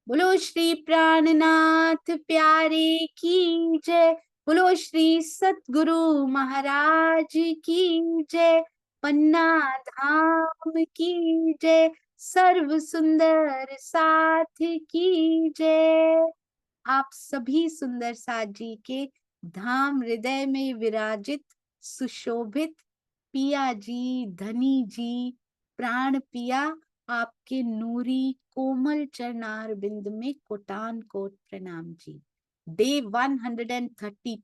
बोलो श्री प्राणनाथ प्यारे की जय। बोलो श्री सतगुरु महाराज की जय। पन्ना धाम की जय। सर्व सुंदर साथ की जय। आप सभी सुंदर साथ जी के धाम हृदय में विराजित सुशोभित पिया जी, धनी जी, प्राण पिया, आपके नूरी कोमल चरणार बिंद में कोटान कोट प्रणाम जी। डे 132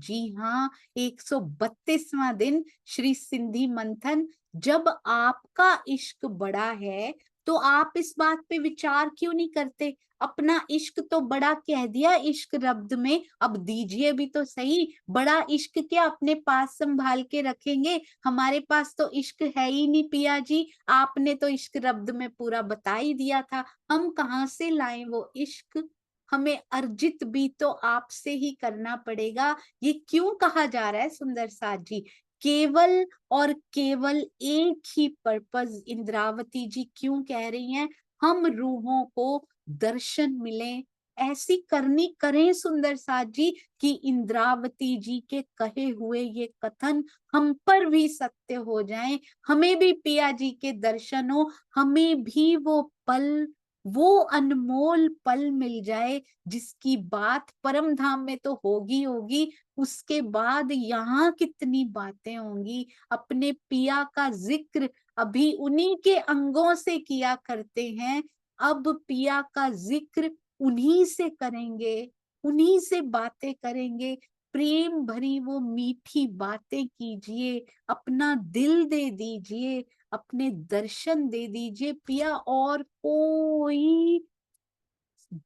जी हाँ, 132वां दिन श्री सिंधी मंथन। जब आपका इश्क बड़ा है तो आप इस बात पे विचार क्यों नहीं करते? अपना इश्क तो बड़ा कह दिया इश्क रब्द में, अब दीजिए भी तो सही। बड़ा इश्क क्या अपने पास संभाल के रखेंगे? हमारे पास तो इश्क है ही नहीं पिया जी। आपने तो इश्क रब्द में पूरा बता ही दिया था, हम कहाँ से लाएं वो इश्क? हमें अर्जित भी तो आपसे ही करना पड़ेगा। ये क्यों कहा जा रहा है सुंदर साथ जी? केवल और केवल एक ही पर्पस इंद्रावती जी क्यों कह रही हैं, हम रूहों को दर्शन मिले। ऐसी करनी करें सुंदर साथ जी कि इंद्रावती जी के कहे हुए ये कथन हम पर भी सत्य हो जाएं, हमें भी पिया जी के दर्शन हो, हमें भी वो पल, वो अनमोल पल मिल जाए जिसकी बात परम धाम में तो होगी होगी, उसके बाद यहाँ कितनी बातें होंगी। अपने पिया का जिक्र अभी उन्हीं के अंगों से किया करते हैं, अब पिया का जिक्र उन्हीं से करेंगे, उन्हीं से बातें करेंगे। प्रेम भरी वो मीठी बातें कीजिए, अपना दिल दे दीजिए, अपने दर्शन दे दीजिए पिया। और कोई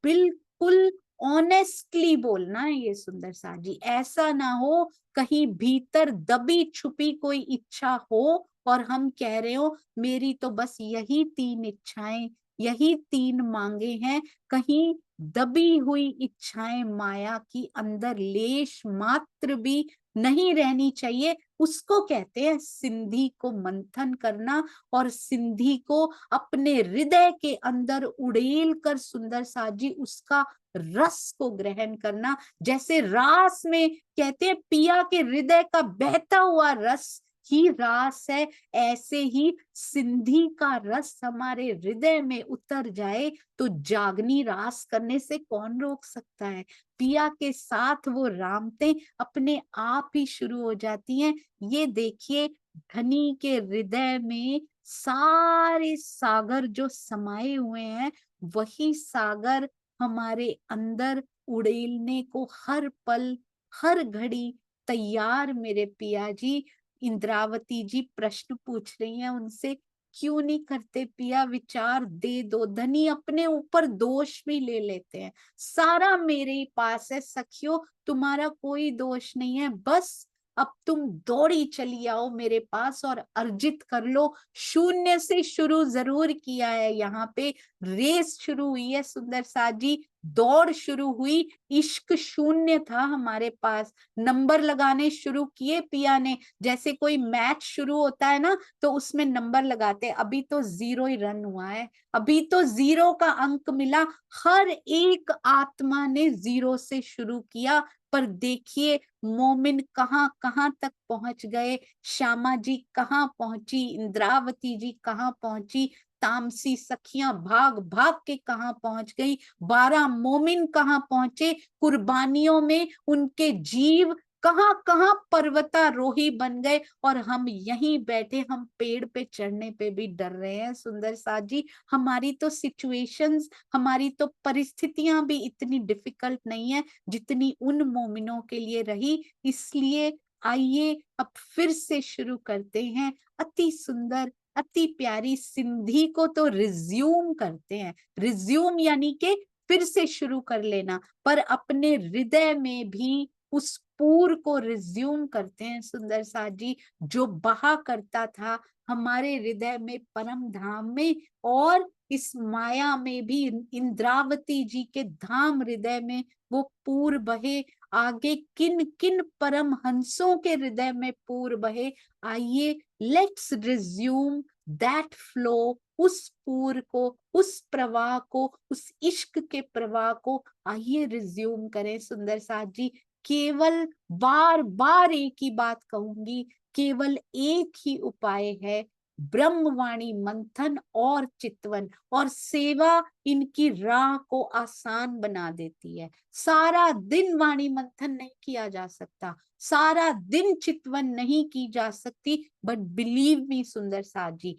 बिल्कुल ऑनेस्टली बोलना है ये सुंदर सा जी, ऐसा ना हो कहीं भीतर दबी छुपी कोई इच्छा हो और हम कह रहे हो मेरी तो बस यही 3 इच्छाएं, यही 3 मांगे हैं। कहीं दबी हुई इच्छाएं माया की अंदर लेश मात्र भी नहीं रहनी चाहिए। उसको कहते हैं सिंधी को मंथन करना, और सिंधी को अपने हृदय के अंदर उड़ेल कर सुंदर साजी उसका रस को ग्रहण करना। जैसे रास में कहते हैं पिया के हृदय का बहता हुआ रस ही रास है, ऐसे ही सिंधी का रस हमारे हृदय में उतर जाए तो जागनी रास करने से कौन रोक सकता है? पिया के साथ वो रामते अपने आप ही शुरू हो जाती हैं। ये देखिए धनी के हृदय में सारे सागर जो समाये हुए हैं, वही सागर हमारे अंदर उड़ेलने को हर पल हर घड़ी तैयार मेरे पिया जी। इंद्रावती जी प्रश्न पूछ रही हैं उनसे, क्यों नहीं करते पिया? विचार दे दो। धनी अपने ऊपर दोष भी ले लेते हैं, सारा मेरे ही पास है सखियो, तुम्हारा कोई दोष नहीं है, बस अब तुम दौड़ी चली आओ मेरे पास और अर्जित कर लो। शून्य से शुरू जरूर किया है, यहाँ पे रेस शुरू हुई है सुंदर साथ जी, दौड़ शुरू हुई। इश्क शून्य था हमारे पास, नंबर लगाने शुरू किए पिया ने। जैसे कोई मैच शुरू होता है ना तो उसमें नंबर लगाते, अभी तो 0 ही रन हुआ है, अभी तो 0 का अंक मिला। हर एक आत्मा ने 0 से शुरू किया, पर देखिए मोमिन कहाँ कहाँ तक पहुंच गए। श्यामा जी कहाँ पहुंची, इंद्रावती जी कहाँ पहुंची, तामसी सखियां भाग भाग के कहाँ पहुंच गई, 12 मोमिन कहाँ पहुंचे, कुर्बानियों में उनके जीव कहाँ कहाँ पर्वतारोही बन गए, और हम यहीं बैठे, हम पेड़ पे चढ़ने पे भी डर रहे हैं सुंदर साथ जी। हमारी तो सिचुएशंस, हमारी तो परिस्थितियां भी इतनी डिफिकल्ट नहीं है जितनी उन मोमिनों के लिए रही। इसलिए आइए अब फिर से शुरू करते हैं। अति सुंदर अति प्यारी सिंधी को तो रिज्यूम करते हैं, रिज्यूम यानी कि फिर से शुरू कर लेना, पर अपने हृदय में भी उस पूर को रिज्यूम करते हैं सुंदर साथ जी, जो बहा करता था हमारे हृदय में परम धाम में, और इस माया में भी इंद्रावती जी के धाम हृदय में वो पूर बहे। आगे किन किन परम हंसों के हृदय में पूर बहे, आइए लेट्स रिज्यूम दैट फ्लो उस पूर को, उस प्रवाह को, उस इश्क के प्रवाह को आइए रिज्यूम करें सुंदर साथ जी। केवल बार बार एक ही बात कहूंगी, केवल एक ही उपाय है, ब्रह्मवाणी मंथन और चितवन और सेवा इनकी राह को आसान बना देती है। सारा दिन वाणी मंथन नहीं किया जा सकता, सारा दिन चितवन नहीं की जा सकती, बट बिलीव मी सुंदर साथ जी,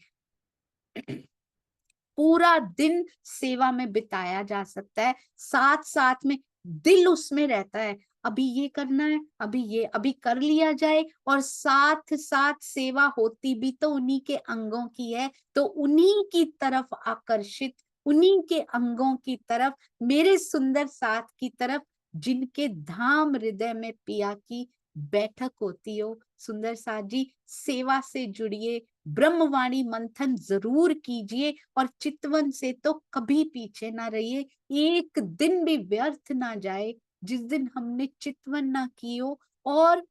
पूरा दिन सेवा में बिताया जा सकता है। साथ साथ में दिल उसमें रहता है, अभी ये करना है, अभी ये अभी कर लिया जाए, और साथ साथ सेवा होती भी तो उन्हीं के अंगों की है, तो उन्हीं की तरफ आकर्षित, उन्हीं के अंगों की तरफ, मेरे सुंदर साथ की तरफ, जिनके धाम हृदय में पिया की बैठक होती हो। सुंदर साथ जी, सेवा से जुड़िए, ब्रह्मवाणी मंथन जरूर कीजिए, और चितवन से तो कभी पीछे ना रहिए। एक दिन भी व्यर्थ ना जाए जिस दिन हमने चितवन ना की हो, और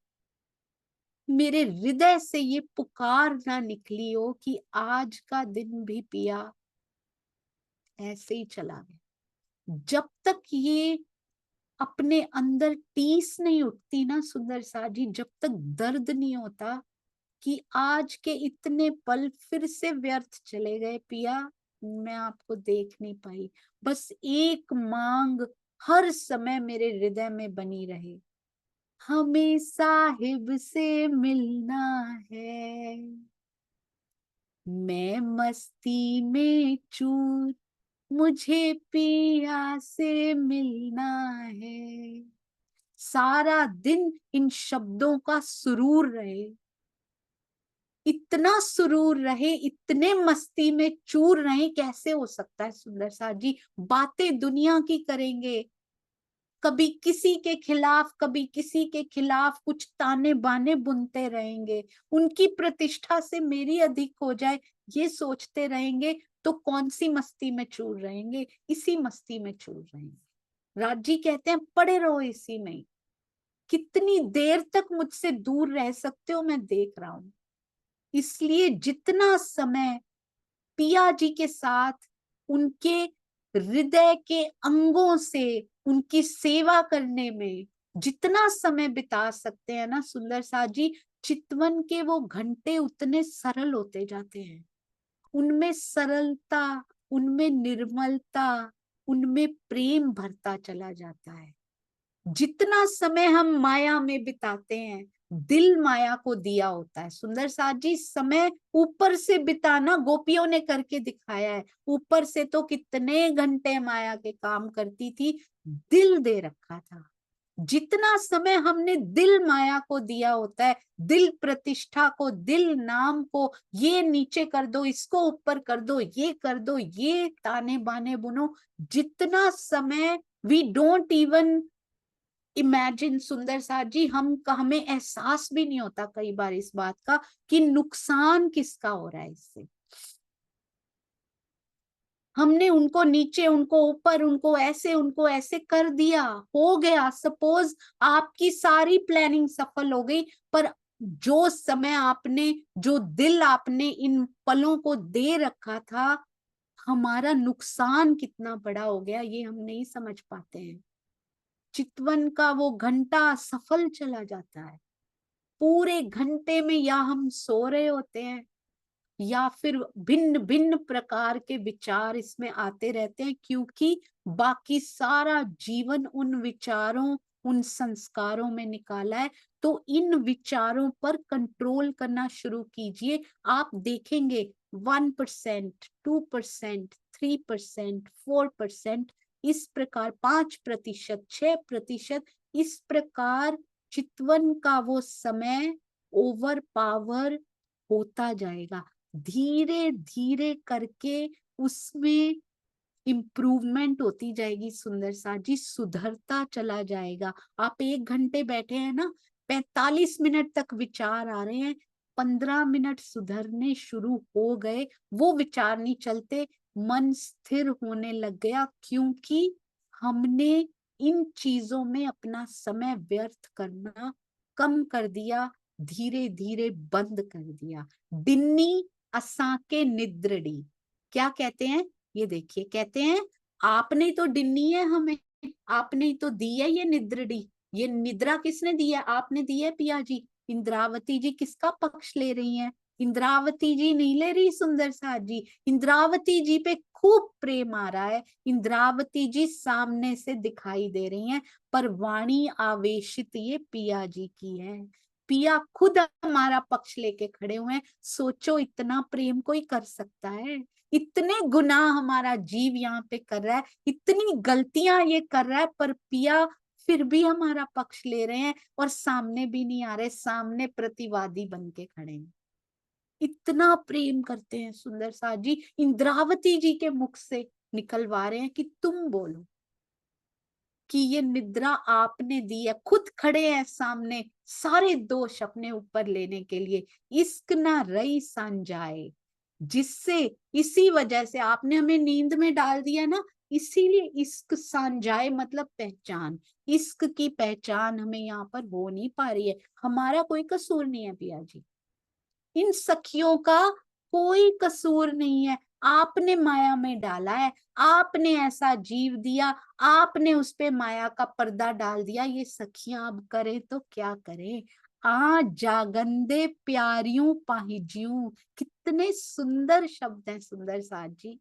मेरे हृदय से ये पुकार ना निकली हो कि आज का दिन भी पिया ऐसे ही चला गया। जब तक ये अपने अंदर टीस नहीं उठती ना सुंदर सा जी, जब तक दर्द नहीं होता कि आज के इतने पल फिर से व्यर्थ चले गए पिया, मैं आपको देख नहीं पाई, बस एक मांग हर समय मेरे हृदय में बनी रहे, हमें साहिब से मिलना है, मैं मस्ती में चूर, मुझे पिया से मिलना है। सारा दिन इन शब्दों का सुरूर रहे, इतना सुरूर रहे, इतने मस्ती में चूर रहे, कैसे हो सकता है सुंदर सा जी। बातें दुनिया की करेंगे, कभी किसी के खिलाफ, कभी किसी के खिलाफ कुछ ताने बाने बुनते रहेंगे, उनकी प्रतिष्ठा से मेरी अधिक हो जाए ये सोचते रहेंगे, तो कौन सी मस्ती में चूर रहेंगे, इसी मस्ती में चूर रहेंगे। राज जी कहते हैं पड़े रहो इसी में, कितनी देर तक मुझसे दूर रह सकते हो मैं देख रहा हूं। इसलिए जितना समय पिया जी के साथ, उनके हृदय के अंगों से उनकी सेवा करने में जितना समय बिता सकते हैं ना सुंदर साथ जी, चितवन के वो घंटे उतने सरल होते जाते हैं। उनमें सरलता, उनमें निर्मलता, उनमें प्रेम भरता चला जाता है। जितना समय हम माया में बिताते हैं, दिल माया को दिया होता है सुंदर साथ जी। समय ऊपर से बिताना गोपियों ने करके दिखाया है, ऊपर से तो कितने घंटे माया के काम करती थी, दिल दे रखा था। जितना समय हमने दिल माया को दिया होता है, दिल प्रतिष्ठा को, दिल नाम को, ये नीचे कर दो, इसको ऊपर कर दो, ये कर दो, ये ताने बाने बुनो, जितना समय वी डोंट इवन इमेजिन सुंदर साथ जी, हमें एहसास भी नहीं होता कई बार इस बात का कि नुकसान किसका हो रहा है इससे। हमने उनको नीचे, उनको ऊपर, उनको ऐसे कर दिया, हो गया। सपोज आपकी सारी प्लानिंग सफल हो गई, पर जो समय आपने, जो दिल आपने इन पलों को दे रखा था, हमारा नुकसान कितना बड़ा हो गया ये हम नहीं समझ पाते हैं। चितवन का वो घंटा सफल चला जाता है, पूरे घंटे में या हम सो रहे होते हैं, या फिर भिन्न भिन्न प्रकार के विचार इसमें आते रहते हैं, क्योंकि बाकी सारा जीवन उन विचारों, उन संस्कारों में निकाला है। तो इन विचारों पर कंट्रोल करना शुरू कीजिए, आप देखेंगे 1%, 2%, 3%, 4%, इस प्रकार 5%, 6%, इस प्रकार चितवन का वो समय ओवर पावर होता जाएगा। धीरे धीरे करके उसमें इम्प्रूवमेंट होती जाएगी सुंदर सा जी, सुधरता चला जाएगा। आप 1 घंटे बैठे हैं ना, 45 मिनट तक विचार आ रहे हैं, 15 मिनट सुधरने शुरू हो गए, वो विचार नहीं चलते, मन स्थिर होने लग गया, क्योंकि हमने इन चीजों में अपना समय व्यर्थ करना कम कर दिया, धीरे धीरे बंद कर दिया। दिन्नी असाके निद्रड़ी, क्या कहते हैं, ये देखिए, कहते हैं आपने ही तो डिन्नी है हमें, आपने ही तो दी है ये निद्रडी, ये निद्रा किसने दी है, आपने दी है पिया जी। इंद्रावती जी किसका पक्ष ले रही हैं, इंद्रावती जी नहीं ले रही सुंदर साथ जी, इंद्रावती जी पे खूब प्रेम आ रहा है, इंद्रावती जी सामने से दिखाई दे रही हैं, पर वाणी आवेशित ये पिया जी की है। पिया खुद हमारा पक्ष लेके खड़े हुए हैं। सोचो इतना प्रेम कोई कर सकता है, इतने गुनाह हमारा जीव यहाँ पे कर रहा है, इतनी गलतियां ये कर रहा है, पर पिया फिर भी हमारा पक्ष ले रहे हैं और सामने भी नहीं आ रहे, सामने प्रतिवादी बन के खड़े हैं। इतना प्रेम करते हैं सुंदर साथ जी, इंद्रावती जी के मुख से निकलवा रहे हैं कि तुम बोलो कि ये निद्रा आपने दी है, खुद खड़े हैं सामने सारे दोष अपने ऊपर लेने के लिए। इश्क ना रही सांझाए, जिससे, इसी वजह से आपने हमें नींद में डाल दिया ना, इसीलिए इश्क सांझाए मतलब पहचान, इश्क की पहचान हमें यहाँ पर हो नहीं पा रही है। हमारा कोई कसूर नहीं है पिया जी, इन सखियों का कोई कसूर नहीं है, आपने माया में डाला है, आपने ऐसा जीव दिया, आपने उस पे माया का पर्दा डाल दिया। ये सखियां अब करें तो क्या करें। आ जागंदे प्यारियों पाहिजियों, कितने सुंदर शब्द हैं सुंदर साथ जी।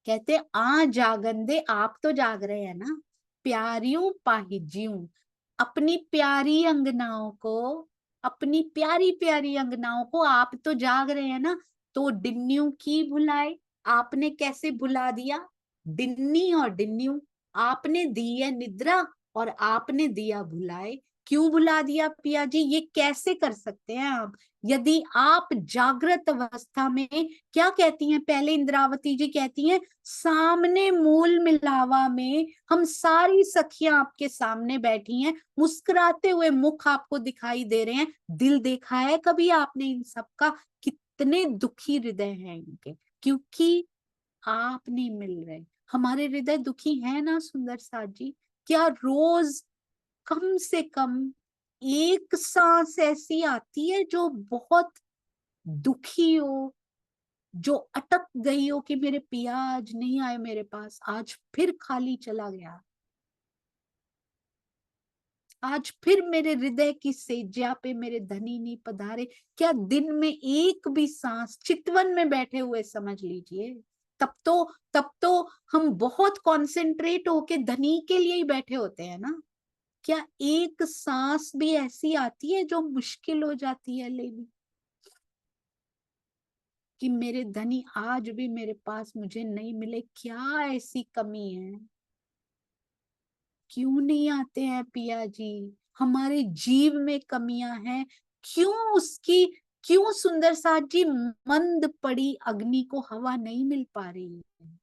कहते आ जागंदे, आप तो जाग रहे हैं ना, प्यारियों पाहिजियों, अपनी प्यारी अंगनाओं को, अपनी प्यारी प्यारी अंगनाओं को आप तो जाग रहे हैं ना, तो डिन्नियों की भुलाए, आपने कैसे भुला दिया, डिन्नी और डिन्नियों, आपने दी है निद्रा और आपने दिया भुलाए। क्यों भुला दिया पिया जी, ये कैसे कर सकते हैं आप, यदि आप जागृत अवस्था में, क्या कहती हैं पहले इंद्रावती जी कहती हैं, सामने मूल मिलावा में हम सारी सखियां आपके सामने बैठी हैं, मुस्कुराते हुए मुख आपको दिखाई दे रहे हैं, दिल देखा है कभी आपने इन सबका, कितने दुखी हृदय हैं इनके, क्योंकि आप नहीं मिल रहे। हमारे हृदय दुखी है ना सुंदर साथ जी, क्या रोज कम से कम एक सांस ऐसी आती है जो बहुत दुखी हो, जो अटक गई हो कि मेरे पिया आज नहीं आए मेरे पास, आज फिर खाली चला गया, आज फिर मेरे हृदय की सेज्या पे मेरे धनी नहीं पधारे। क्या दिन में एक भी सांस, चितवन में बैठे हुए समझ लीजिए, तब तो हम बहुत कॉन्सेंट्रेट होके धनी के लिए ही बैठे होते हैं ना, क्या एक सांस भी ऐसी आती है जो मुश्किल हो जाती है लेनी, कि मेरे धनी आज भी मेरे पास मुझे नहीं मिले, क्या ऐसी कमी है, क्यों नहीं आते हैं पिया जी, हमारे जीव में कमियां हैं, क्यों उसकी, क्यों सुंदर साथ जी मंद पड़ी अग्नि को हवा नहीं मिल पा रही है।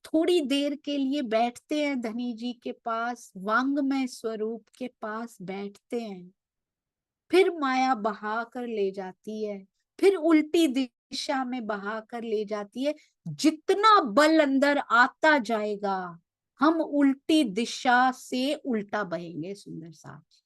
थोड़ी देर के लिए बैठते हैं धनी जी के पास, वांगमय स्वरूप के पास बैठते हैं, फिर माया बहा कर ले जाती है, फिर उल्टी दिशा में बहा कर ले जाती है। जितना बल अंदर आता जाएगा, हम उल्टी दिशा से उल्टा बहेंगे सुंदर साथ।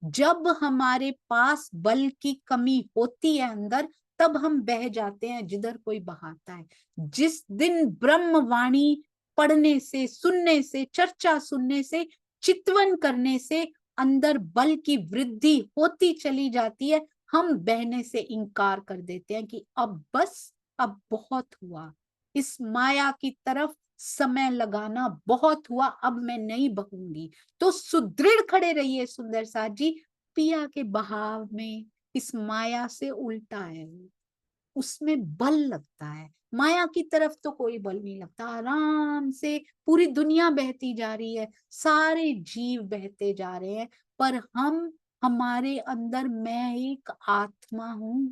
जब हमारे पास बल की कमी होती है अंदर, तब हम बह जाते हैं जिधर कोई बहाता है। जिस दिन ब्रह्मवाणी पढ़ने से, सुनने से, चर्चा सुनने से, चितवन करने से अंदर बल की वृद्धि होती चली जाती है, हम बहने से इनकार कर देते हैं कि अब बस, अब बहुत हुआ, इस माया की तरफ समय लगाना बहुत हुआ, अब मैं नहीं बहूंगी। तो सुदृढ़ खड़े रहिए सुंदर साथ जी, पिया के बहाव में इस माया से उल्टा है, उसमें बल लगता है, माया की तरफ तो कोई बल नहीं लगता। आराम से पूरी दुनिया बहती जा रही है, सारे जीव बहते जा रहे हैं, पर हम, हमारे अंदर मैं एक आत्मा हूं,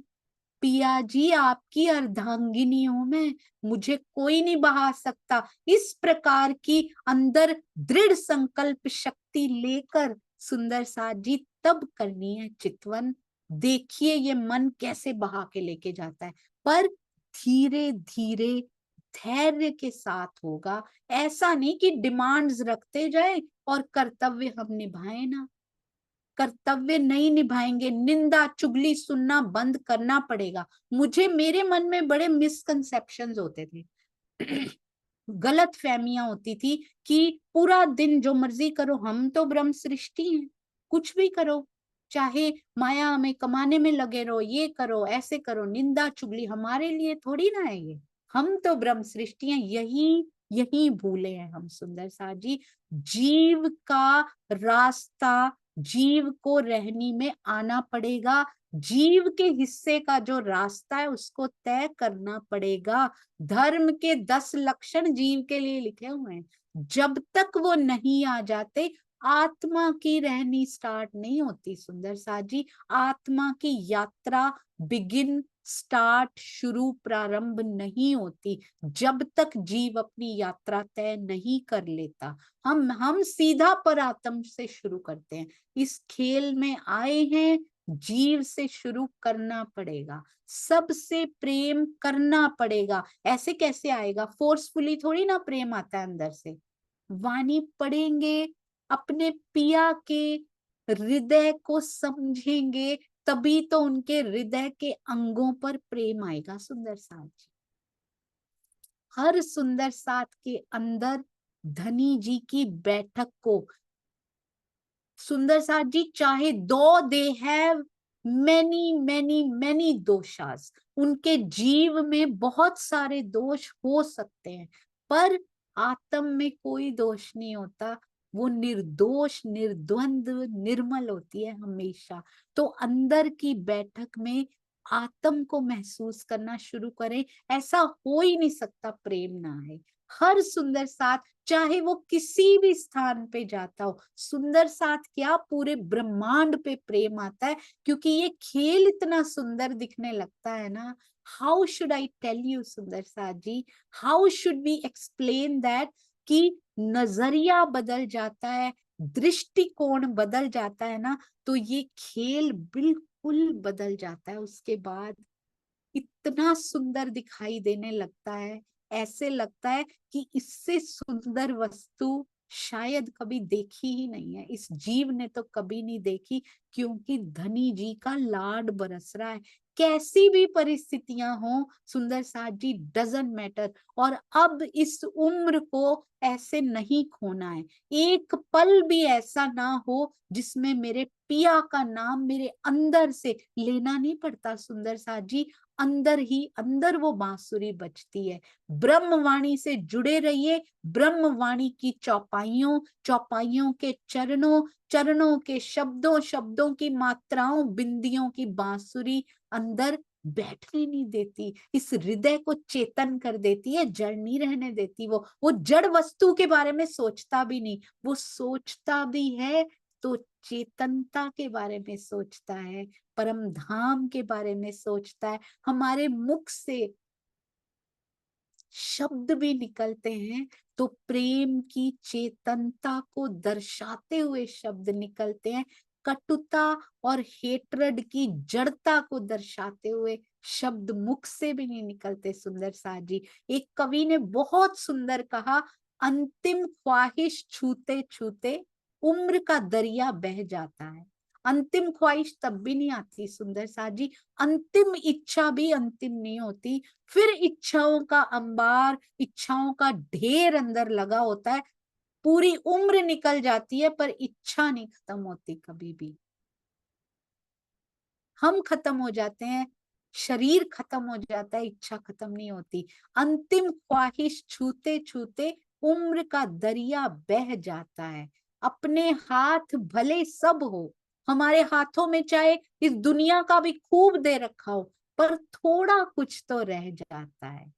पिया जी आपकी अर्धांगिनी हूं मैं, मुझे कोई नहीं बहा सकता। इस प्रकार की अंदर दृढ़ संकल्प शक्ति लेकर सुंदर साथ जी तब करनी है चितवन। देखिए ये मन कैसे बहा के लेके जाता है, पर धीरे धीरे धैर्य के साथ होगा। ऐसा नहीं कि डिमांड्स रखते जाए और कर्तव्य हम निभाए ना, कर्तव्य नहीं निभाएंगे, निंदा चुगली सुनना बंद करना पड़ेगा। मेरे मन में बड़े मिसकंसेप्शंस होते थे गलत फहमियां होती थी कि पूरा दिन जो मर्जी करो, हम तो ब्रह्म सृष्टि हैं, कुछ भी करो, चाहे माया में कमाने में लगे रहो, ये करो ऐसे करो, निंदा चुगली हमारे लिए थोड़ी ना है ये, हम तो ब्रह्म सृष्टि हैं। यही यही भूले हैं हम सुंदर साथ जी। जीव का रास्ता, जीव को रहनी में आना पड़ेगा, जीव के हिस्से का जो रास्ता है उसको तय करना पड़ेगा। धर्म के 10 लक्षण जीव के लिए लिखे हुए हैं, जब तक वो नहीं आ जाते आत्मा की रहनी स्टार्ट नहीं होती सुंदर साथ जी। आत्मा की यात्रा बिगिन स्टार्ट शुरू प्रारंभ नहीं होती जब तक जीव अपनी यात्रा तय नहीं कर लेता। हम सीधा पर आत्म से शुरू करते हैं। इस खेल में आए हैं, जीव से शुरू करना पड़ेगा, सबसे प्रेम करना पड़ेगा। ऐसे कैसे आएगा? फोर्सफुली थोड़ी ना प्रेम आता है अंदर से। वाणी पढ़ेंगे, अपने पिया के हृदय को समझेंगे, तभी तो उनके हृदय के अंगों पर प्रेम आएगा सुंदर साथ जी। हर सुंदर साथ के अंदर धनी जी की बैठक को सुंदर साथ जी, चाहे दो they have many many many दोषास, उनके जीव में बहुत सारे दोष हो सकते हैं, पर आत्म में कोई दोष नहीं होता, वो निर्दोष निर्द्वंद्व निर्मल होती है हमेशा। तो अंदर की बैठक में आत्म को महसूस करना शुरू करें, ऐसा हो ही नहीं सकता प्रेम ना है। हर सुंदर साथ, चाहे वो किसी भी स्थान पे जाता हो, सुंदर साथ क्या पूरे ब्रह्मांड पे प्रेम आता है, क्योंकि ये खेल इतना सुंदर दिखने लगता है ना। How should I tell you सुंदर साथ जी, how should we explain that, कि नजरिया बदल जाता है, दृष्टिकोण बदल जाता है ना, तो ये खेल बिल्कुल बदल जाता है। उसके बाद इतना सुंदर दिखाई देने लगता है, ऐसे लगता है कि इससे सुंदर वस्तु शायद कभी देखी ही नहीं है, इस जीव ने तो कभी नहीं देखी, क्योंकि धनी जी का लाड बरस रहा है। कैसी भी परिस्थितियां हो सुंदर साथ जी, डजंट मैटर। और अब इस उम्र को ऐसे नहीं खोना है, एक पल भी ऐसा ना हो जिसमें मेरे पिया का नाम मेरे अंदर से लेना नहीं पड़ता सुंदर साथ जी। अंदर ही अंदर वो बांसुरी बजती है। ब्रह्मवाणी से जुड़े रहिए, ब्रह्मवाणी की चौपाइयों, चौपाइयों के चरणों, चरणों के शब्दों, शब्दों की मात्राओं, बिंदियों की बांसुरी अंदर बैठने नहीं देती, इस हृदय को चेतन कर देती है, जड़ नहीं रहने देती। वो जड़ वस्तु के बारे में सोचता भी नहीं, वो सोचता भी है तो चेतनता के बारे में सोचता है, परम धाम के बारे में सोचता है। हमारे मुख से शब्द भी निकलते हैं तो प्रेम की चेतनता को दर्शाते हुए शब्द निकलते हैं, कटुता और हेट्रेड की जड़ता को दर्शाते हुए शब्द मुख से भी नहीं निकलते सुंदर साथ जी। एक कवि ने बहुत सुंदर कहा, अंतिम ख्वाहिश छूते छूते उम्र का दरिया बह जाता है। अंतिम ख्वाहिश तब भी नहीं आती सुंदर साथ जी, अंतिम इच्छा भी अंतिम नहीं होती, फिर इच्छाओं का अंबार, इच्छाओं का ढेर अंदर लगा होता है, पूरी उम्र निकल जाती है पर इच्छा नहीं खत्म होती कभी भी। हम खत्म हो जाते हैं, शरीर खत्म हो जाता है, इच्छा खत्म नहीं होती। अंतिम ख्वाहिश छूते छूते उम्र का दरिया बह जाता है। अपने हाथ भले सब हो, हमारे हाथों में चाहे इस दुनिया का भी खूब दे रखा हो, पर थोड़ा कुछ तो रह जाता है।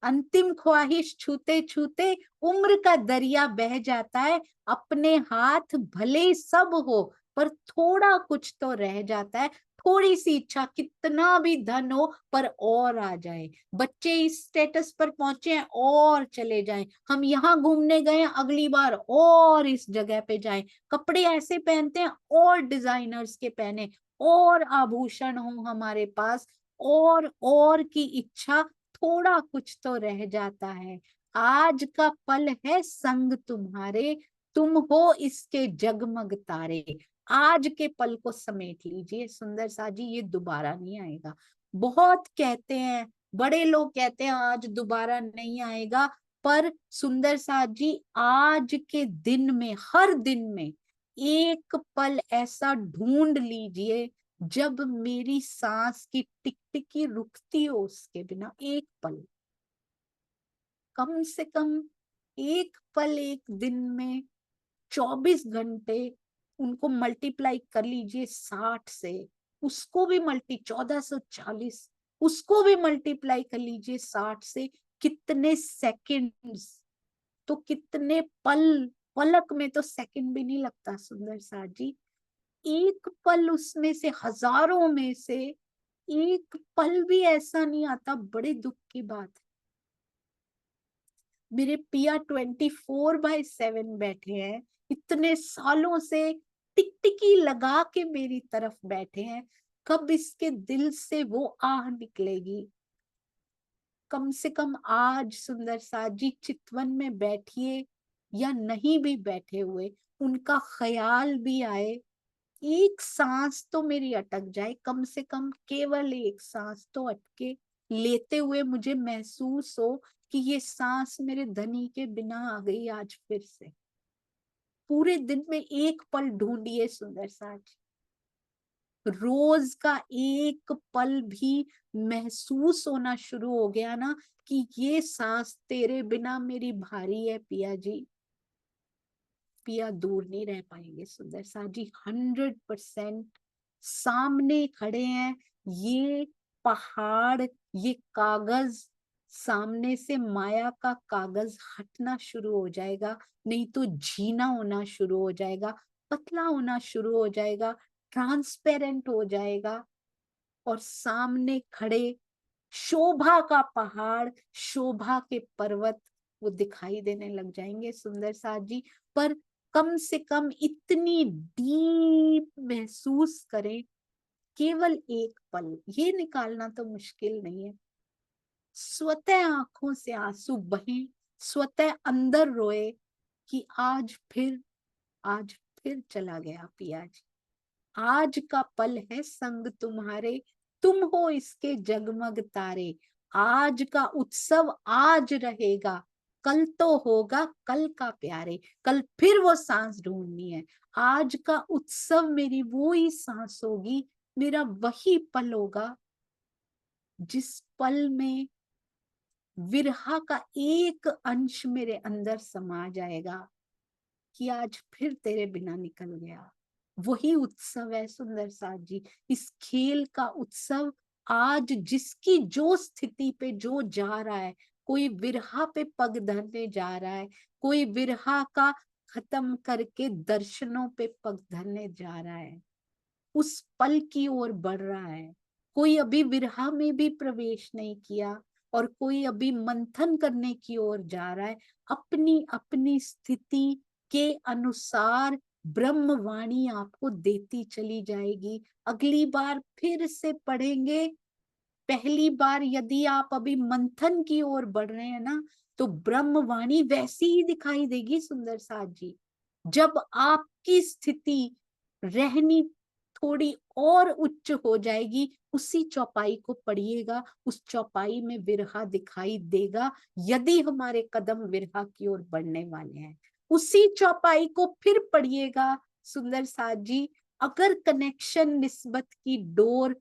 अंतिम ख्वाहिश छूते छूते उम्र का दरिया बह जाता है। अपने हाथ भले सब हो, पर थोड़ा कुछ तो रह जाता है। थोड़ी सी इच्छा, कितना भी धन हो पर और आ जाए, बच्चे इस स्टेटस पर पहुंचे हैं और चले जाएं, हम यहाँ घूमने गए अगली बार और इस जगह पे जाएं, कपड़े ऐसे पहनते हैं और डिजाइनर्स के पहने, और आभूषण हो हमारे पास, और की इच्छा, थोड़ा कुछ तो रह जाता है। आज का पल है संग तुम्हारे, तुम हो इसके जगमग तारे। आज के पल को समेट लीजिए सुंदर सा जी, ये दोबारा नहीं आएगा। बहुत कहते हैं, बड़े लोग कहते हैं आज दोबारा नहीं आएगा, पर सुंदर सा जी आज के दिन में, हर दिन में एक पल ऐसा ढूंढ लीजिए जब मेरी सांस की टिकटिकी रुकती हो, उसके बिना एक पल, कम से कम एक पल एक दिन में 24 घंटे, उनको मल्टीप्लाई कर लीजिए 60 से, उसको भी 1440, उसको भी मल्टीप्लाई कर लीजिए 60 से, कितने सेकंड्स, तो कितने पल, पलक में तो सेकंड भी नहीं लगता सुंदर सा जी। एक पल उसमें से, हजारों में से एक पल भी ऐसा नहीं आता, बड़े दुख की बात है। मेरे पिया 24/7 बैठे हैं, इतने सालों से टिकटिकी लगा के मेरी तरफ बैठे हैं, कब इसके दिल से वो आह निकलेगी। कम से कम आज सुंदर सा जी चितवन में बैठिए, या नहीं भी बैठे हुए उनका ख्याल भी आए, एक सांस तो मेरी अटक जाए, कम से कम केवल एक सांस तो अटके, लेते हुए मुझे महसूस हो कि ये सांस मेरे धनी के बिना आ गई आज फिर से। पूरे दिन में एक पल ढूंढिए सुंदर साज, रोज का एक पल भी महसूस होना शुरू हो गया ना कि ये सांस तेरे बिना मेरी भारी है पिया जी, पिया दूर नहीं रह पाएंगे सुंदर सा जी। 100% सामने खड़े हैं, ये पहाड़, ये कागज, सामने से माया का कागज हटना शुरू हो जाएगा, नहीं तो झीना होना शुरू हो जाएगा, पतला होना शुरू हो जाएगा, ट्रांसपेरेंट हो जाएगा, और सामने खड़े शोभा का पहाड़, शोभा के पर्वत वो दिखाई देने लग जाएंगे सुंदर साथ जी। पर कम से कम इतनी डीप महसूस करें, केवल एक पल, ये निकालना तो मुश्किल नहीं है, स्वतः आंखों से आंसू बहे, स्वतः अंदर रोए कि आज फिर चला गया पिया जी, आज का पल है संग तुम्हारे, तुम हो इसके जगमग तारे, आज का उत्सव आज रहेगा, कल तो होगा कल का प्यारे, कल फिर वो सांस ढूंढनी है, आज का उत्सव मेरी वो ही सांस होगी, मेरा वही पल होगा जिस पल में विरहा का एक अंश मेरे अंदर समा जाएगा कि आज फिर तेरे बिना निकल गया। वही उत्सव है सुंदर साथ जी, इस खेल का उत्सव आज जिसकी जो स्थिति पे जो जा रहा है, कोई विरहा पे पग धरने जा रहा है, कोई विरहा का खत्म करके दर्शनों पे पग धरने जा रहा है, उस पल की ओर बढ़ रहा है, कोई अभी विरहा में भी प्रवेश नहीं किया और कोई अभी मंथन करने की ओर जा रहा है, अपनी अपनी स्थिति के अनुसार ब्रह्मवाणी आपको देती चली जाएगी। अगली बार फिर से पढ़ेंगे, पहली बार यदि आप अभी मंथन की ओर बढ़ रहे हैं ना, तो ब्रह्मवाणी वैसी ही दिखाई देगी सुंदर साथ जी। जब आपकी स्थिति रहनी थोड़ी और उच्च हो जाएगी, उसी चौपाई को पढ़िएगा, उस चौपाई में विरहा दिखाई देगा, यदि हमारे कदम विरहा की ओर बढ़ने वाले हैं। उसी चौपाई को फिर पढ़िएगा सुंदर साथ जी, अगर कनेक्शन निस्बत की डोर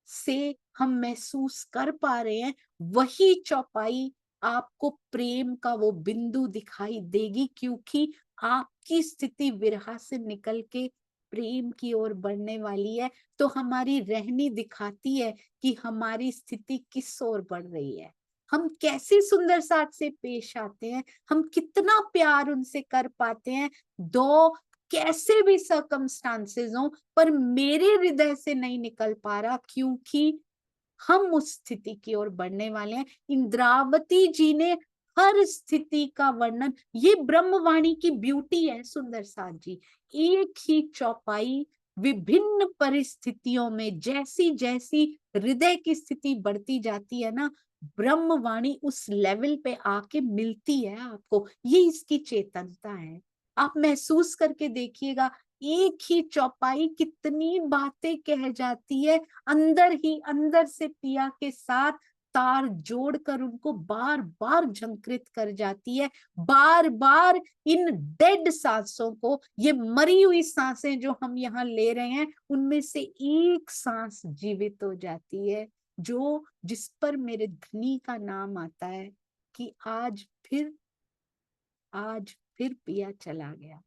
से हम महसूस कर पा रहे हैं, वही चौपाई आपको प्रेम का वो बिंदु दिखाई देगी, क्योंकि आपकी स्थिति विरहा से निकल के प्रेम की ओर बढ़ने वाली है। तो हमारी रहनी दिखाती है कि हमारी स्थिति किस ओर बढ़ रही है, हम कैसे सुंदर साथ से पेश आते हैं, हम कितना प्यार उनसे कर पाते हैं, दो कैसे भी सर्कमस्टांसेस हो, पर मेरे हृदय से नहीं निकल पा रहा, क्योंकि हम उस स्थिति की ओर बढ़ने वाले हैं। इंद्रावती जी ने हर स्थिति का वर्णन, ये ब्रह्मवाणी की ब्यूटी है सुंदर साथ जी, एक ही चौपाई विभिन्न परिस्थितियों में, जैसी जैसी हृदय की स्थिति बढ़ती जाती है ना, ब्रह्मवाणी उस लेवल पे आके मिलती है आपको, ये इसकी चेतनता है। आप महसूस करके देखिएगा, एक ही चौपाई कितनी बातें कह जाती है, अंदर ही अंदर से पिया के साथ तार जोड़कर उनको बार बार झंकृत कर जाती है। बार बार इन डेड सांसों को, ये मरी हुई सांसें जो हम यहाँ ले रहे हैं, उनमें से एक सांस जीवित हो जाती है, जो जिस पर मेरे धनी का नाम आता है कि आज फिर पिया चला गया।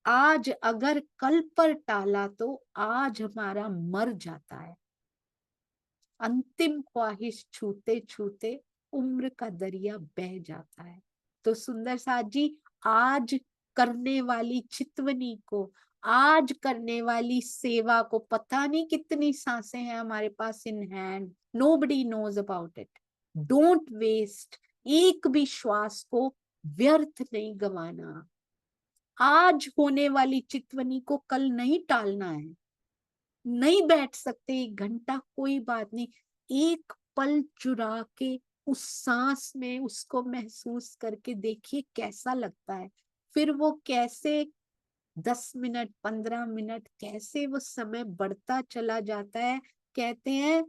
आज अगर कल पर टाला तो आज हमारा मर जाता है। अंतिम ख्वाहिश छूते छूते उम्र का दरिया बह जाता है। तो सुंदर साथ जी, आज करने वाली चितवनी को, आज करने वाली सेवा को, पता नहीं कितनी सांसें हैं हमारे पास in hand, nobody knows about it. Don't waste, एक भी श्वास को व्यर्थ नहीं गंवाना। आज होने वाली चितवनी को कल नहीं टालना है। नहीं बैठ सकते 1 घंटा, कोई बात नहीं, एक पल चुरा के उस सांस में उसको महसूस करके देखिए कैसा लगता है। फिर वो कैसे 10 मिनट 15 मिनट कैसे वो समय बढ़ता चला जाता है। कहते हैं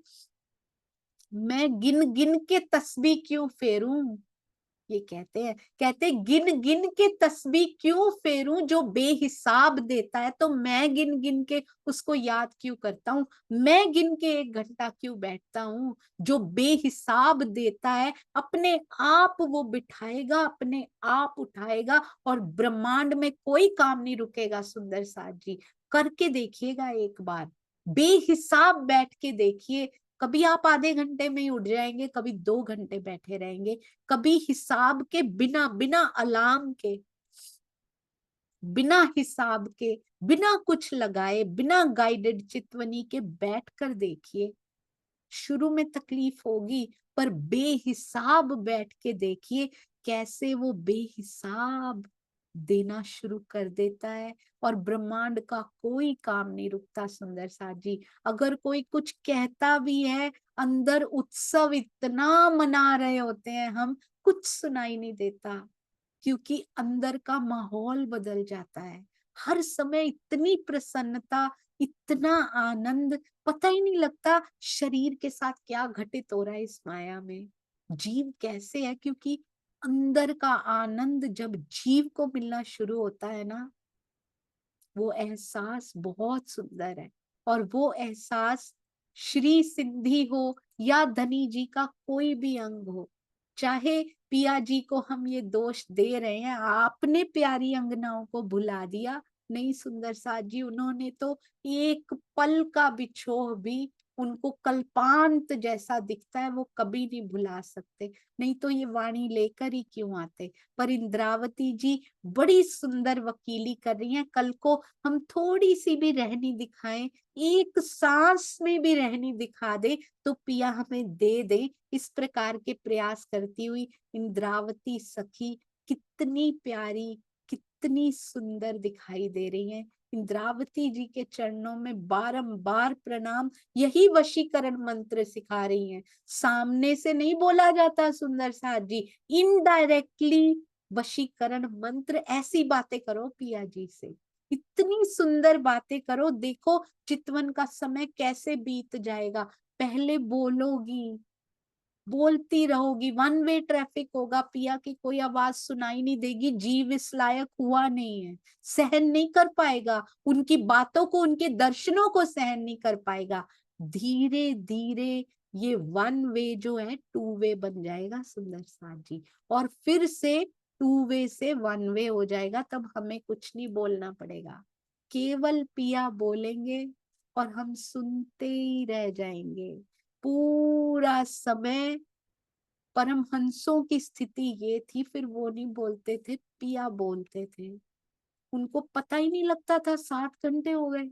मैं गिन गिन के तस्बीह क्यों फेरूं, ये कहते गिन गिन के तस्बीह क्यों फेरूं, जो बेहिसाब देता है तो मैं गिन गिन के उसको याद क्यों करता हूँ। मैं गिन के 1 घंटा क्यों बैठता हूँ, जो बेहिसाब देता है अपने आप वो बिठाएगा, अपने आप उठाएगा, और ब्रह्मांड में कोई काम नहीं रुकेगा। सुंदर साथ जी, करके देखिएगा एक बार, बेहिसाब बैठ के देखिए। कभी आप आधे घंटे में ही उठ जाएंगे, कभी 2 घंटे बैठे रहेंगे, कभी हिसाब के, बिना बिना अलार्म के, बिना हिसाब के, बिना कुछ लगाए, बिना गाइडेड चितवनी के बैठ कर देखिए। शुरू में तकलीफ होगी, पर बेहिसाब बैठ के देखिए कैसे वो बेहिसाब देना शुरू कर देता है, और ब्रह्मांड का कोई काम नहीं रुकता। सुंदर साथ जी, अगर कोई कुछ कहता भी है, अंदर उत्सव इतना मना रहे होते हैं हम, कुछ सुनाई नहीं देता, क्योंकि अंदर का माहौल बदल जाता है। हर समय इतनी प्रसन्नता, इतना आनंद, पता ही नहीं लगता शरीर के साथ क्या घटित हो रहा है इस माया में। जीव कैसे है, क्योंकि अंदर का आनंद जब जीव को मिलना शुरू होता है ना, वो एहसास बहुत सुंदर है। और वो एहसास श्री सिद्धि हो या धनी जी का कोई भी अंग हो, चाहे पिया जी को हम ये दोष दे रहे हैं आपने प्यारी अंगनाओं को भुला दिया, नहीं सुंदर साथ जी, उन्होंने तो एक पल का बिछोह भी, उनको कल्पांत जैसा दिखता है, वो कभी नहीं भुला सकते, नहीं तो ये वाणी लेकर ही क्यों आते। पर इंद्रावती जी बड़ी सुंदर वकीली कर रही हैं, कल को हम थोड़ी सी भी रहनी दिखाएं, एक सांस में भी रहनी दिखा दे तो पिया हमें दे दे, इस प्रकार के प्रयास करती हुई इंद्रावती सखी कितनी प्यारी, कितनी सुंदर दिखाई दे रही हैं। इंद्रावती जी के चरणों में बारंबार प्रणाम, यही वशीकरण मंत्र सिखा रही हैं। सामने से नहीं बोला जाता सुंदर साथ जी, इनडायरेक्टली वशीकरण मंत्र, ऐसी बातें करो पिया जी से, इतनी सुंदर बातें करो, देखो चितवन का समय कैसे बीत जाएगा। पहले बोलोगी, बोलती रहोगी, 1 वे ट्रैफिक होगा, पिया की कोई आवाज सुनाई नहीं देगी, जीव इस लायक हुआ नहीं है, सहन नहीं कर पाएगा, उनकी बातों को, उनके दर्शनों को सहन नहीं कर पाएगा। धीरे धीरे ये 1 वे जो है 2 वे बन जाएगा सुंदर साथ जी, और फिर से 2 वे से 1 वे हो जाएगा, तब हमें कुछ नहीं बोलना पड़ेगा, केवल पिया बोलेंगे और हम सुनते ही रह जाएंगे पूरा समय। परमहंसों की स्थिति ये थी, फिर वो नहीं बोलते थे, पिया बोलते थे, उनको पता ही नहीं लगता था 7 घंटे हो गए,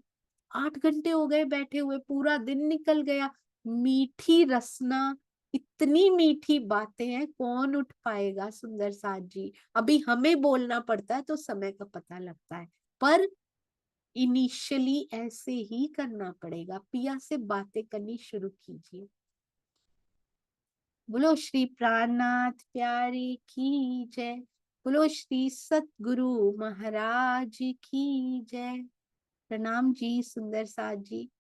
8 घंटे हो गए बैठे हुए, पूरा दिन निकल गया। मीठी रसना, इतनी मीठी बातें हैं, कौन उठ पाएगा सुंदर साथ जी। अभी हमें बोलना पड़ता है तो समय का पता लगता है, पर इनिशियली ऐसे ही करना पड़ेगा। पिया से बातें करनी शुरू कीजिए। बोलो श्री प्राणनाथ प्यारी की जय। बोलो श्री सतगुरु महाराज की जय। प्रणाम जी सुंदर साथ जी।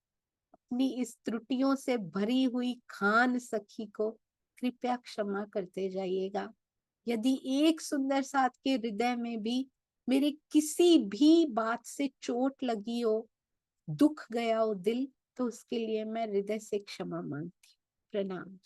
अपनी इस त्रुटियों से भरी हुई खान सखी को कृपया क्षमा करते जाइएगा। यदि एक सुंदर साथ के हृदय में भी मेरे किसी भी बात से चोट लगी हो, दुख गया हो दिल, तो उसके लिए मैं हृदय से क्षमा मांगती हूँ। प्रणाम।